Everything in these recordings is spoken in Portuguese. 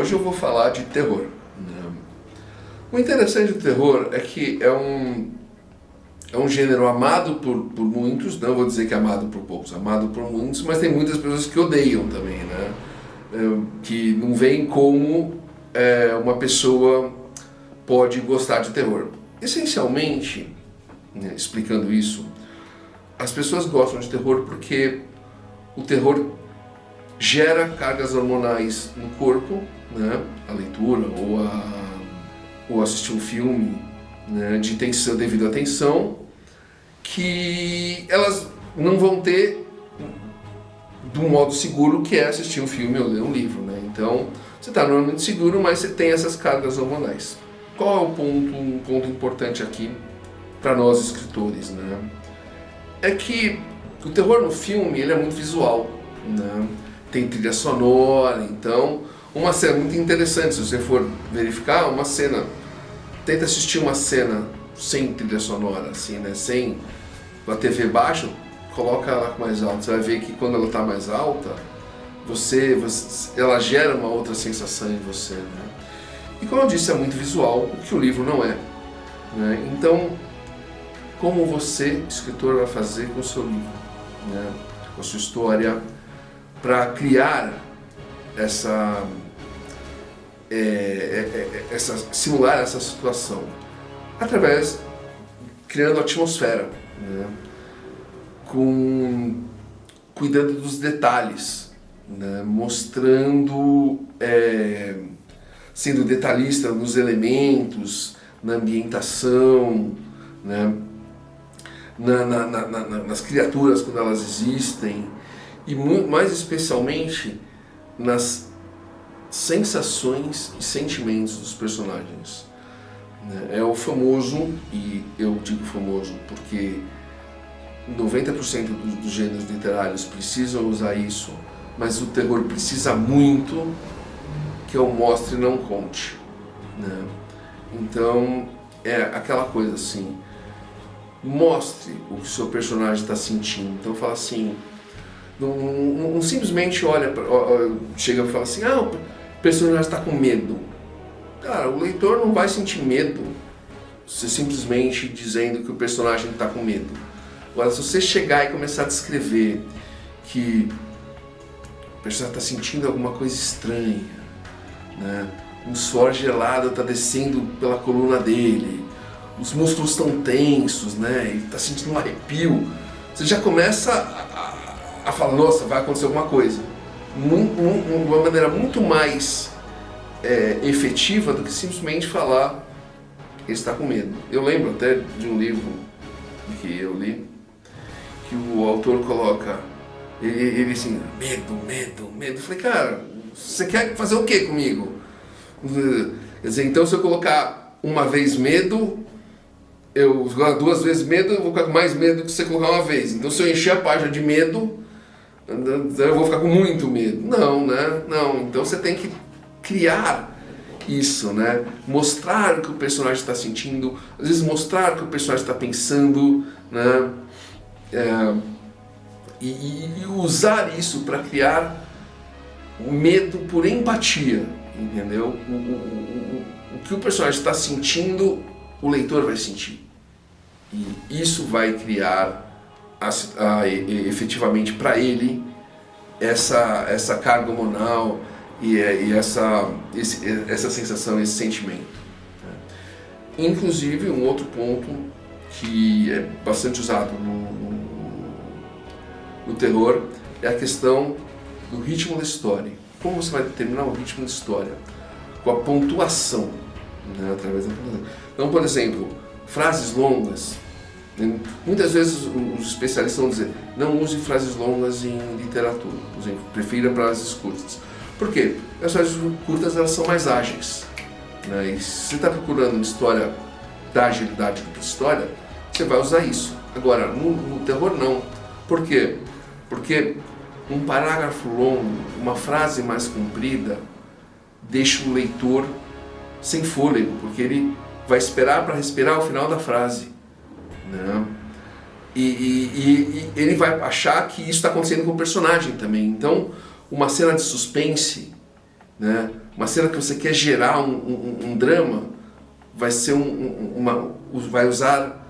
hoje eu vou falar de terror, né? O interessante do terror é que é um gênero amado por muitos, não vou dizer que é amado por poucos, amado por muitos, mas tem muitas pessoas que odeiam também, né? Que não veem como uma pessoa pode gostar de terror. Essencialmente, né, explicando isso, as pessoas gostam de terror porque o terror gera cargas hormonais no corpo, né? A leitura ou assistir um filme, né, de tensão, devido à tensão, que elas não vão ter de um modo seguro, que é assistir um filme ou ler um livro, né? Então, você está normalmente seguro, mas você tem essas cargas hormonais. Qual é um ponto importante aqui para nós escritores, né? É que o terror no filme ele é muito visual, né? Tem trilha sonora, então uma cena muito interessante, se você for verificar uma cena, tenta assistir uma cena sem trilha sonora, assim, né? Sem a TV baixa, coloca ela mais alta, você vai ver que quando ela está mais alta, ela gera uma outra sensação em você, né? E como eu disse, é muito visual, o que o livro não é, né? Então, como você, escritor, vai fazer com o seu livro, né? Com a sua história, para criar simular essa situação? Criando atmosfera, né? Cuidando dos detalhes, né? Mostrando, sendo detalhista nos elementos, na ambientação, né? Nas criaturas quando elas existem, e mais especialmente nas sensações e sentimentos dos personagens. É o famoso, e eu digo famoso porque 90% dos gêneros literários precisam usar isso, mas o terror precisa muito, que é o mostre e não conte, né? Então é aquela coisa assim, mostre o que o seu personagem está sentindo. Então fala assim, não simplesmente chega e fala assim, o personagem está com medo. Cara, o leitor não vai sentir medo você simplesmente dizendo que o personagem está com medo. Agora, se você chegar e começar a descrever que o personagem está sentindo alguma coisa estranha, né? Um suor gelado está descendo pela coluna dele, os músculos estão tensos, né? Ele está sentindo um arrepio, você já começa a falar, nossa, vai acontecer alguma coisa. Uma maneira muito mais efetiva do que simplesmente falar que ele está com medo. Eu lembro até de um livro que eu li, que o autor coloca, ele assim, medo. Eu falei, cara, você quer fazer o que comigo? Quer dizer, então se eu colocar uma vez medo, duas vezes medo, eu vou ficar com mais medo que você colocar uma vez. Então se eu encher a página de medo, eu vou ficar com muito medo. Não, né? Não. Então você tem que criar isso, né? Mostrar o que o personagem está sentindo, às vezes mostrar o que o personagem está pensando, né? E usar isso para criar o medo por empatia, entendeu? O que o personagem está sentindo, o leitor vai sentir. E isso vai criar efetivamente para ele essa carga hormonal e essa sensação, esse sentimento. Inclusive, um outro ponto que é bastante usado no terror é a questão do ritmo da história. Como você vai determinar o ritmo da história? Com a pontuação, né? Através da pontuação. Então, por exemplo, frases longas. Muitas vezes os especialistas vão dizer, não use frases longas em literatura, por exemplo, prefira frases curtas. Por quê? As frases curtas elas são mais ágeis, né? E se você está procurando uma história da agilidade da história, você vai usar isso. Agora, no terror não. Por quê? Porque um parágrafo longo, uma frase mais comprida, deixa o leitor sem fôlego, porque ele vai esperar para respirar o final da frase. Né? E ele vai achar que isso está acontecendo com o personagem também. Então, uma cena de suspense, né? uma cena que você quer gerar um drama, vai ser vai usar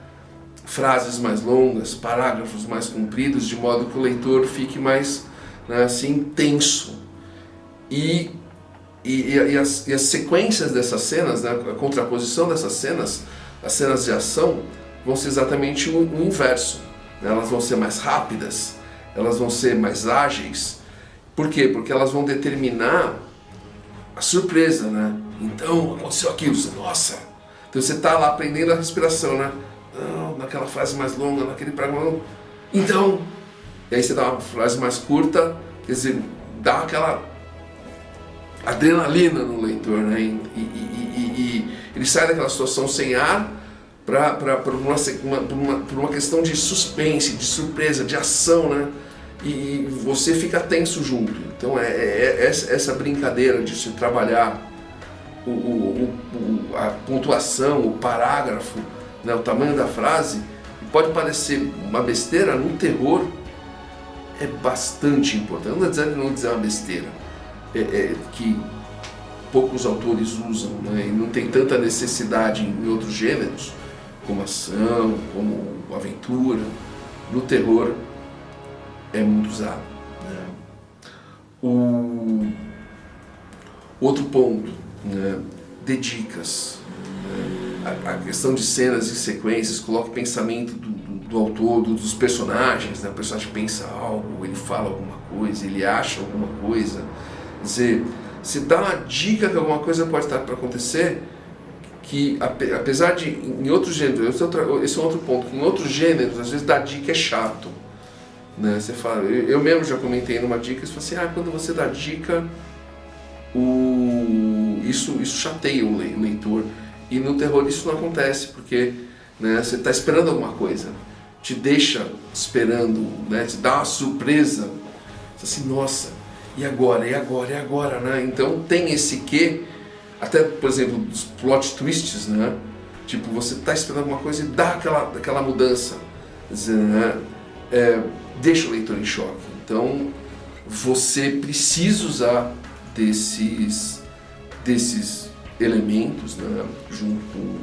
frases mais longas, parágrafos mais compridos, de modo que o leitor fique mais, né, assim, tenso. E as sequências dessas cenas, né, a contraposição dessas cenas, as cenas de ação, vão ser exatamente o inverso. Né? Elas vão ser mais rápidas, elas vão ser mais ágeis. Por quê? Porque elas vão determinar a surpresa, né? Então, aconteceu aquilo, você, nossa! Então você está lá aprendendo a respiração, né? Não, naquela frase mais longa, naquele parágrafo. Então, e aí você dá uma frase mais curta, quer dizer, dá aquela adrenalina no leitor, né? E ele sai daquela situação sem ar por uma questão de suspense, de surpresa, de ação, né? E você fica tenso junto. Então essa brincadeira de se trabalhar a pontuação, o parágrafo, né, o tamanho da frase, pode parecer uma besteira, no terror é bastante importante. Não dizer uma besteira, que poucos autores usam, né, e não tem tanta necessidade em outros gêneros, como ação, como aventura. No terror é muito usado. Né? O outro ponto, né, de dicas. Né? A questão de cenas e sequências, coloca o pensamento do autor, dos personagens. Né? O personagem pensa algo, ele fala alguma coisa, ele acha alguma coisa. Quer dizer, se dá uma dica que alguma coisa pode estar para acontecer, que apesar de, em outros gêneros, esse é outro ponto, que em outros gêneros, às vezes dar dica é chato. Né? Você fala, eu mesmo já comentei numa dica, você fala assim, quando você dá dica, isso chateia o leitor. E no terror isso não acontece, porque, né, você está esperando alguma coisa, te deixa esperando, né, te dá uma surpresa. Você assim, nossa, e agora? Né? Então tem esse quê, até, por exemplo, dos plot twists, né? Tipo, você está esperando alguma coisa e dá aquela mudança. Quer dizer, né? Deixa o leitor em choque. Então, você precisa usar desses elementos, né, junto com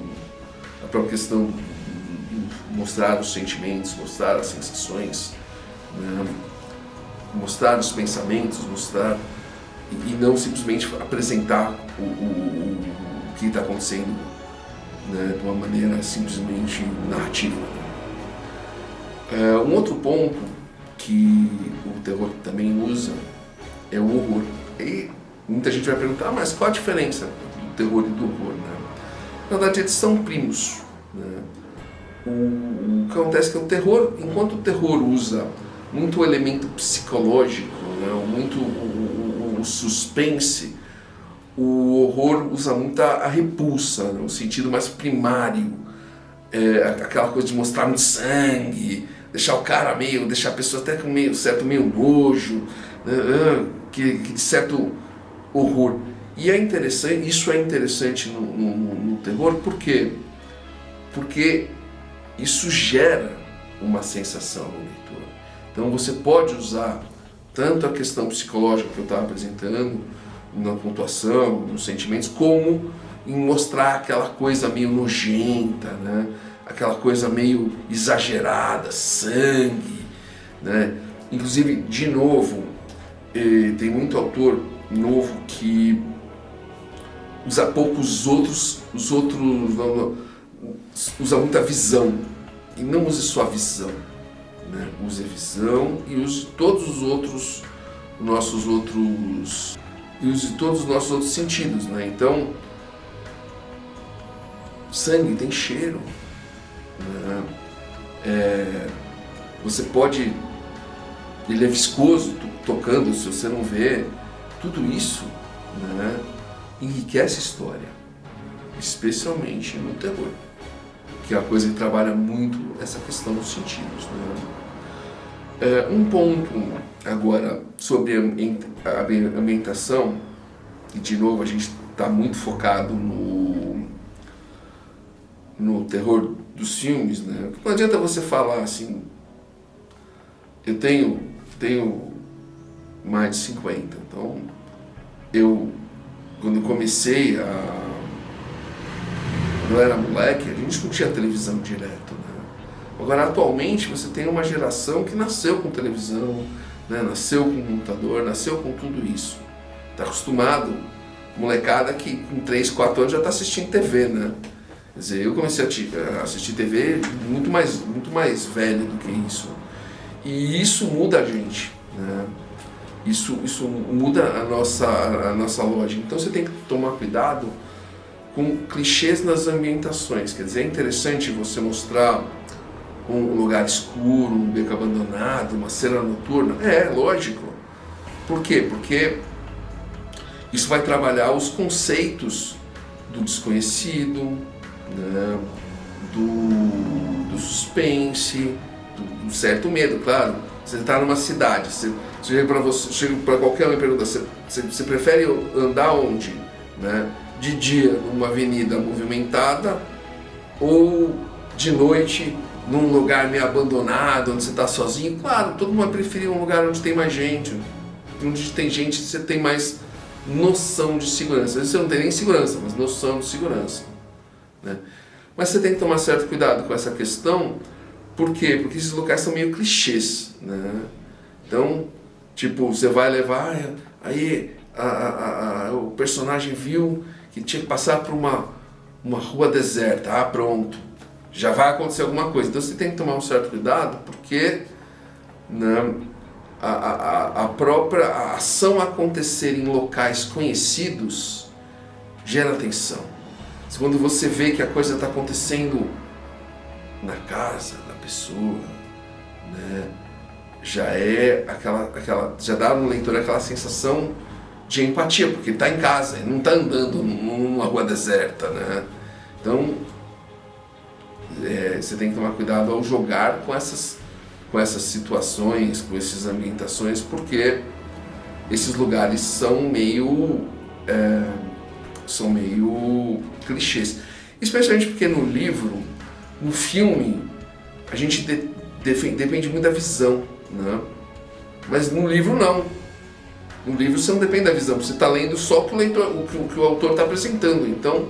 a própria questão de mostrar os sentimentos, mostrar as sensações, né, mostrar os pensamentos, e não simplesmente apresentar o que está acontecendo, né, de uma maneira simplesmente narrativa. Um outro ponto que o terror também usa é o horror. E muita gente vai perguntar, mas qual a diferença do terror e do horror? Né? Na verdade, eles são primos. Né? O que acontece é que o terror, enquanto o terror usa muito o elemento psicológico, né, muito o suspense, o horror usa muito a repulsa, né, o sentido mais primário, aquela coisa de mostrar muito sangue, deixar o cara deixar a pessoa até com meio nojo, né, que de certo horror. E isso é interessante no terror, por quê? Porque isso gera uma sensação no leitor. Então você pode usar tanto a questão psicológica que eu estava apresentando, na pontuação, nos sentimentos, como em mostrar aquela coisa meio nojenta, né? Aquela coisa meio exagerada, sangue, né? Inclusive, de novo, tem muito autor novo que usa pouco usa muita visão, e não use só a visão, né? Use a visão e use todos os nossos outros sentidos, né? Então, sangue tem cheiro, né? Você pode, ele é viscoso, tocando, se você não vê, tudo isso, né, enriquece a história, especialmente no terror, que é a coisa que trabalha muito essa questão dos sentidos, né? Um ponto agora sobre a ambientação, e de novo a gente está muito focado no terror dos filmes, né? Não adianta você falar assim, eu tenho mais de 50, então eu quando eu comecei quando eu era moleque, a gente não tinha televisão direto, né? Agora, atualmente, você tem uma geração que nasceu com televisão, né? Nasceu com computador, nasceu com tudo isso. Está acostumado, molecada que com 3, 4 anos já está assistindo TV, né? Quer dizer, eu comecei a assistir TV muito mais velho do que isso. E isso muda a gente, né? Isso muda a nossa lógica. Então você tem que tomar cuidado com clichês nas ambientações. Quer dizer, é interessante você mostrar um lugar escuro, um beco abandonado, uma cena noturna. É, lógico. Por quê? Porque isso vai trabalhar os conceitos do desconhecido, né? do suspense, do certo medo, claro. Você está numa cidade, chega para qualquer um e pergunta, você prefere andar onde? Né? De dia numa avenida movimentada ou de noite num lugar meio abandonado, onde você está sozinho? Claro, todo mundo vai preferir um lugar onde tem mais gente. Onde tem gente, você tem mais noção de segurança. Às vezes você não tem nem segurança, mas noção de segurança, né? Mas você tem que tomar certo cuidado com essa questão. Por quê? Porque esses locais são meio clichês, né? Então, tipo, você vai levar, aí o personagem viu que tinha que passar por uma rua deserta. Ah, pronto, já vai acontecer alguma coisa. Então você tem que tomar um certo cuidado, porque, né, a própria ação acontecer em locais conhecidos gera tensão. Quando você vê que a coisa está acontecendo na casa da pessoa, né, já é já dá no leitor aquela sensação de empatia, porque está em casa, ele não está andando numa rua deserta, né? Então você tem que tomar cuidado ao jogar com essas situações, com essas ambientações, porque esses lugares são meio clichês, especialmente porque no livro, no filme, a gente depende muito da visão, né? Mas no livro não. No livro você não depende da visão, você está lendo só o que o autor está apresentando. Então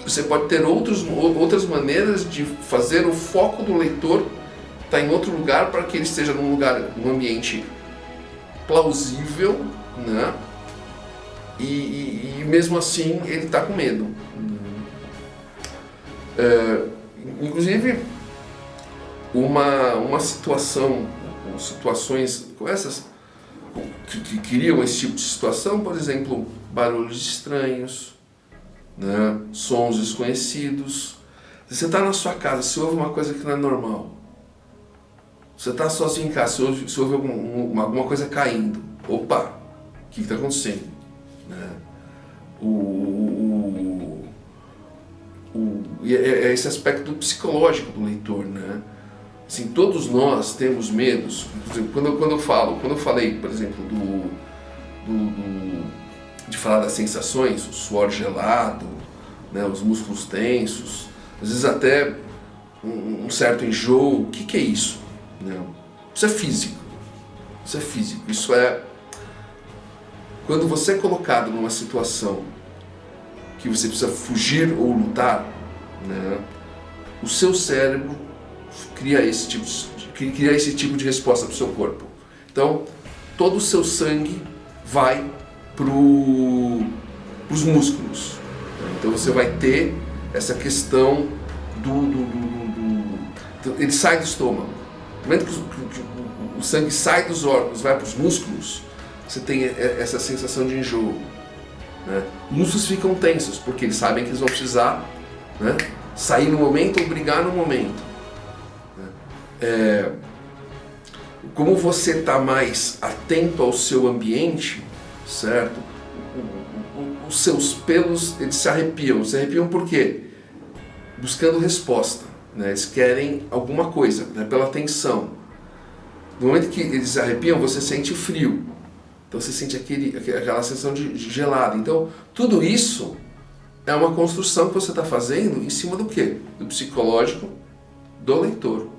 você pode ter outras maneiras de fazer o foco do leitor estar em outro lugar, para que ele esteja num ambiente plausível, né? E mesmo assim ele está com medo. Inclusive uma situações com essas que criam esse tipo de situação, por exemplo, barulhos estranhos, né? Sons desconhecidos. Você está na sua casa, você ouve uma coisa que não é normal. Você está sozinho em casa, você ouve alguma coisa caindo. Opa, o que está acontecendo? Né? É esse aspecto psicológico do leitor, né? Assim, todos nós temos medos. Quando eu falei, por exemplo, de falar das sensações, o suor gelado, né, os músculos tensos, às vezes até um certo enjoo. O que é isso? Né? Isso é físico. Isso é quando você é colocado numa situação que você precisa fugir ou lutar, né, o seu cérebro cria esse tipo de resposta para o seu corpo. Então, todo o seu sangue vai para os músculos. Então você vai ter essa questão ele sai do estômago. No momento que o sangue sai dos órgãos, vai para os músculos, você tem essa sensação de enjoo, né? Os músculos ficam tensos, porque eles sabem que eles vão precisar, né, sair no momento ou brigar no momento. Como você está mais atento ao seu ambiente, certo? Os seus pelos, eles se arrepiam. Se arrepiam por quê? Buscando resposta, né? Eles querem alguma coisa, né? Pela tensão. No momento que eles se arrepiam, você sente frio. Então você sente aquela sensação de gelado. Então tudo isso é uma construção que você está fazendo em cima do quê? Do psicológico do leitor.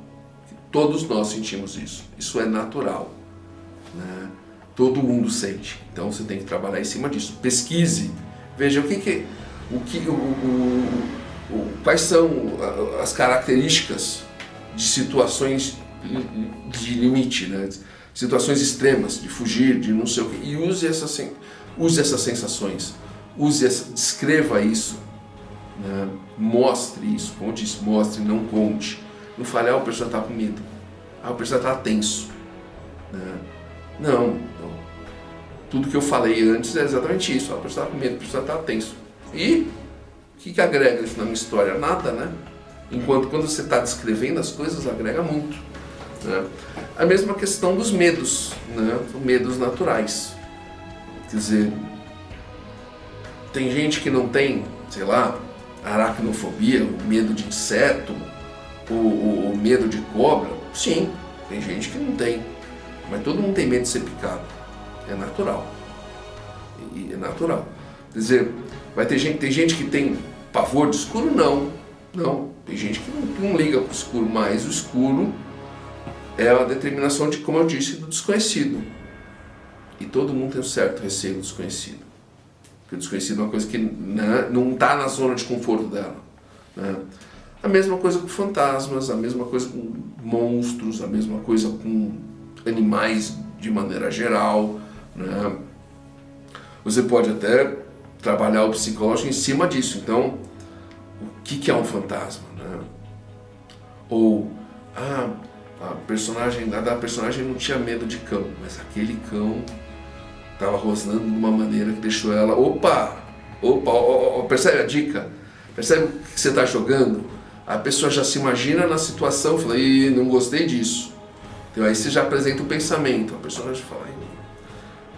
Todos nós sentimos isso. Isso é natural, né? Todo mundo sente. Então você tem que trabalhar em cima disso. Pesquise Veja quais são as características de situações de limite, né? Situações extremas, de fugir, de não sei o quê. E use essas sensações, descreva isso, né? Mostre isso, como eu disse, mostre, não conte. Não fale, o personagem está com medo, o personagem está tenso, né? Não. Tudo que eu falei antes é exatamente isso, o personagem está com medo, o personagem está tenso. E o que agrega isso na minha história? Nada, né? Enquanto quando você está descrevendo as coisas, agrega muito, né? A mesma questão dos medos, né? Medos naturais. Quer dizer, tem gente que não tem, sei lá, aracnofobia, o medo de inseto, o medo de cobra. Sim, tem gente que não tem, mas todo mundo tem medo de ser picado. É natural. E é natural. Quer dizer, tem gente que tem pavor de escuro? Não. Tem gente que não liga para o escuro, mas o escuro é a determinação de, como eu disse, do desconhecido. E todo mundo tem um certo receio do desconhecido. Porque o desconhecido é uma coisa que, né, não está na zona de conforto dela, né? A mesma coisa com fantasmas, a mesma coisa com monstros, a mesma coisa com animais de maneira geral, né? Você pode até trabalhar o psicológico em cima disso. Então, o que é um fantasma, né? Ou a personagem não tinha medo de cão, mas aquele cão estava rosnando de uma maneira que deixou ela, percebe a dica? Percebe o que você está jogando? A pessoa já se imagina na situação, fala, não gostei disso. Então aí você já apresenta o pensamento, a pessoa já fala,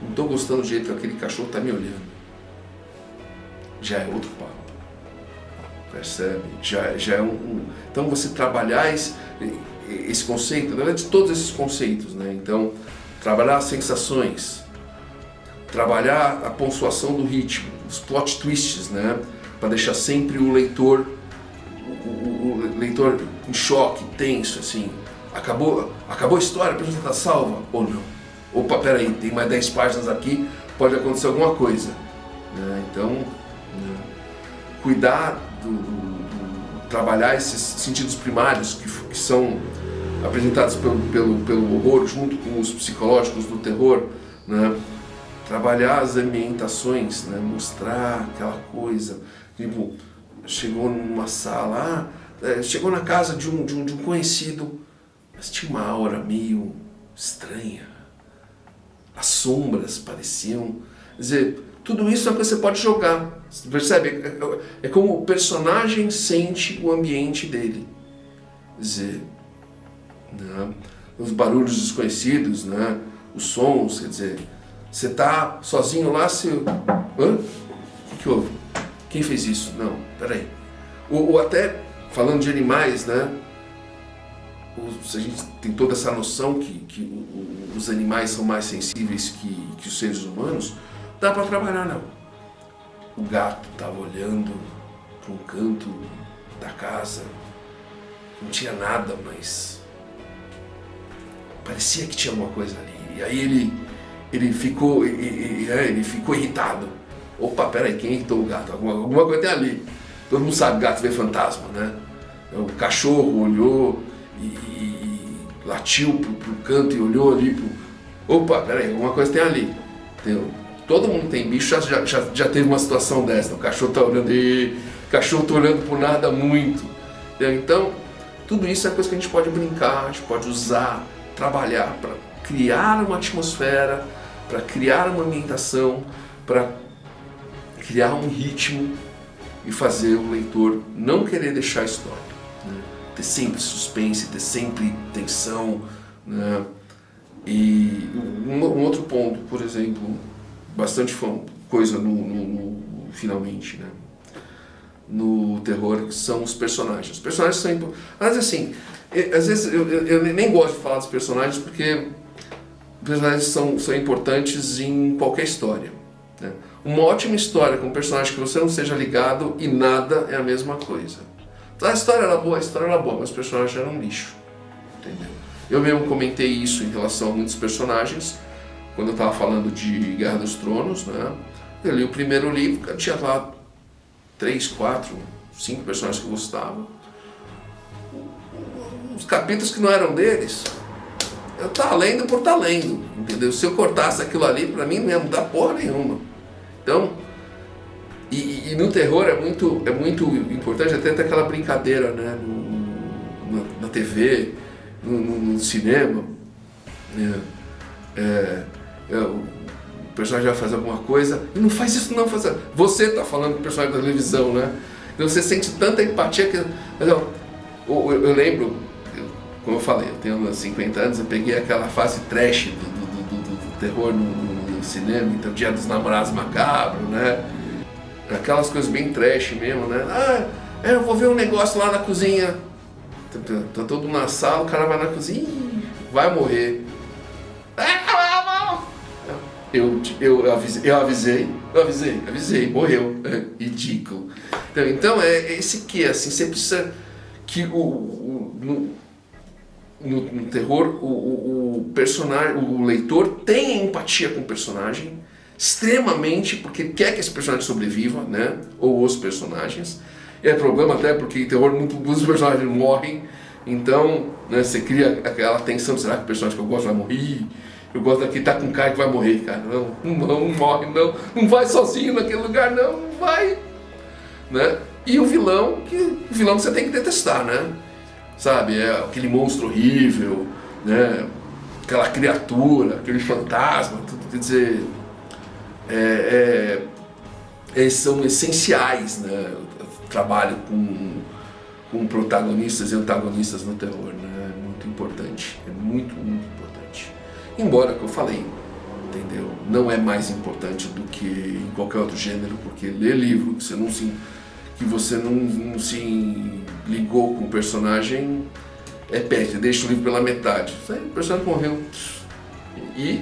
não estou gostando do jeito que aquele cachorro está me olhando. Já é outro papo. Percebe? Já é Então você trabalhar esse conceito, na verdade todos esses conceitos, né? Então, trabalhar as sensações, trabalhar a pontuação do ritmo, os plot twists, né? Para deixar sempre o leitor em choque, tenso, assim. Acabou a história, a pessoa está salva ou não? Opa, peraí, tem mais 10 páginas aqui, pode acontecer alguma coisa, né? Então, né, cuidar trabalhar esses sentidos primários que são apresentados pelo horror junto com os psicológicos do terror, né? Trabalhar as ambientações, né? Mostrar aquela coisa, tipo, chegou numa sala, chegou na casa de um conhecido, mas tinha uma aura meio estranha, as sombras pareciam, quer dizer, tudo isso é o que você pode jogar, percebe? É como o personagem sente o ambiente dele, quer dizer, né? Os barulhos desconhecidos, né? Os sons, quer dizer, você está sozinho lá, o que houve? Quem fez isso? Não, peraí. Ou até, falando de animais, né? A gente tem toda essa noção que os animais são mais sensíveis que os seres humanos, dá para trabalhar, não. O gato estava olhando para um canto da casa, não tinha nada, mas parecia que tinha alguma coisa ali. E aí ele ficou irritado. Opa, peraí, quem irritou o gato? Alguma coisa tem ali. Todo mundo sabe que gato vê fantasma, né? O cachorro olhou e latiu pro canto e olhou ali Opa, peraí, alguma coisa tem ali. Todo mundo tem bicho, já teve uma situação dessa. O cachorro tá olhando por nada muito. Então, tudo isso é coisa que a gente pode brincar, a gente pode usar, trabalhar para criar uma atmosfera, para criar uma ambientação, para criar um ritmo e fazer o leitor não querer deixar a história, né? Ter sempre suspense, ter sempre tensão, né? E um outro ponto, por exemplo, bastante coisa no finalmente, né? No terror, que são os personagens. Os personagens são... Mas assim, às vezes eu nem gosto de falar dos personagens porque os personagens são importantes em qualquer história, né? Uma ótima história com um personagem que você não seja ligado e nada é a mesma coisa. Então, a história era boa, mas os personagens eram um lixo, entendeu? Eu mesmo comentei isso em relação a muitos personagens, quando eu estava falando de Guerra dos Tronos, né? Eu li o primeiro livro, eu tinha lá 3, 4, 5 personagens que eu gostava. Os capítulos que não eram deles, eu tava lendo por estar lendo, entendeu? Se eu cortasse aquilo ali, pra mim não ia mudar porra nenhuma. Então, e no terror é muito importante até ter aquela brincadeira, né? Na TV, no cinema. O personagem vai fazer alguma coisa e não faz isso não, faz. Você tá falando com o personagem da televisão, né? Então você sente tanta empatia que... Eu lembro, como eu falei, eu tenho 50 anos, eu peguei aquela fase trash do terror no cinema, então Dia dos Namorados Macabro, né? Aquelas coisas bem trash mesmo, né? Eu vou ver um negócio lá na cozinha. Tá todo mundo na sala, o cara vai na cozinha, vai morrer. Eu avisei, morreu. Ridículo. Então é esse que, assim, você precisa que no terror o personagem, o leitor tenha empatia com o personagem, extremamente, porque quer que esse personagem sobreviva, né? Ou os personagens. É problema até porque em terror muitos personagens morrem, então, né, você cria aquela tensão, será que o personagem que eu gosto vai morrer? Eu gosto daqui, tá com cara que vai morrer, cara. Não morre, não vai sozinho naquele lugar, não vai. Né? E o vilão que você tem que detestar, né? Sabe, é aquele monstro horrível, né? Aquela criatura, aquele fantasma, tudo, quer dizer, são essenciais, né? Trabalho com protagonistas e antagonistas no terror, né? É muito importante, é muito importante. Embora, que eu falei, entendeu? Não é mais importante do que em qualquer outro gênero, porque ler livro que você não se ligou com o personagem perde, deixa o livro pela metade. O personagem morreu. E,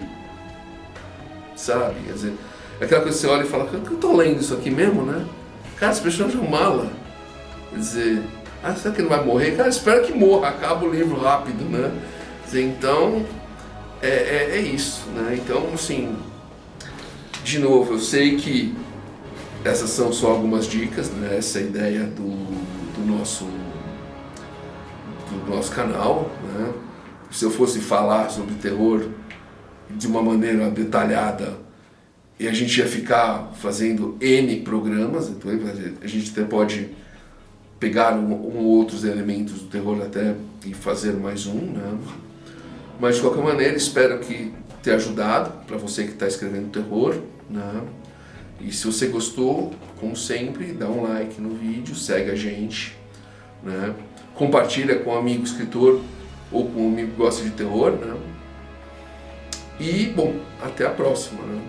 sabe, quer dizer, aquela coisa que você olha e fala, eu tô lendo isso aqui mesmo, né? Cara, esse personagem é um mala. Quer dizer, será que ele não vai morrer? Cara, espera que morra, acaba o livro rápido, né? Quer dizer, então, é isso, né? Então, assim, de novo, eu sei que essas são só algumas dicas, né? Essa é a ideia do nosso canal, né? Se eu fosse falar sobre terror de uma maneira detalhada, e a gente ia ficar fazendo N programas, então a gente até pode pegar outros elementos do terror até e fazer mais um, né? Mas de qualquer maneira, espero que tenha ajudado para você que está escrevendo terror, né? E se você gostou, como sempre, dá um like no vídeo, segue a gente, né? Compartilha com um amigo escritor ou com um amigo que gosta de terror, né? E, bom, até a próxima, né?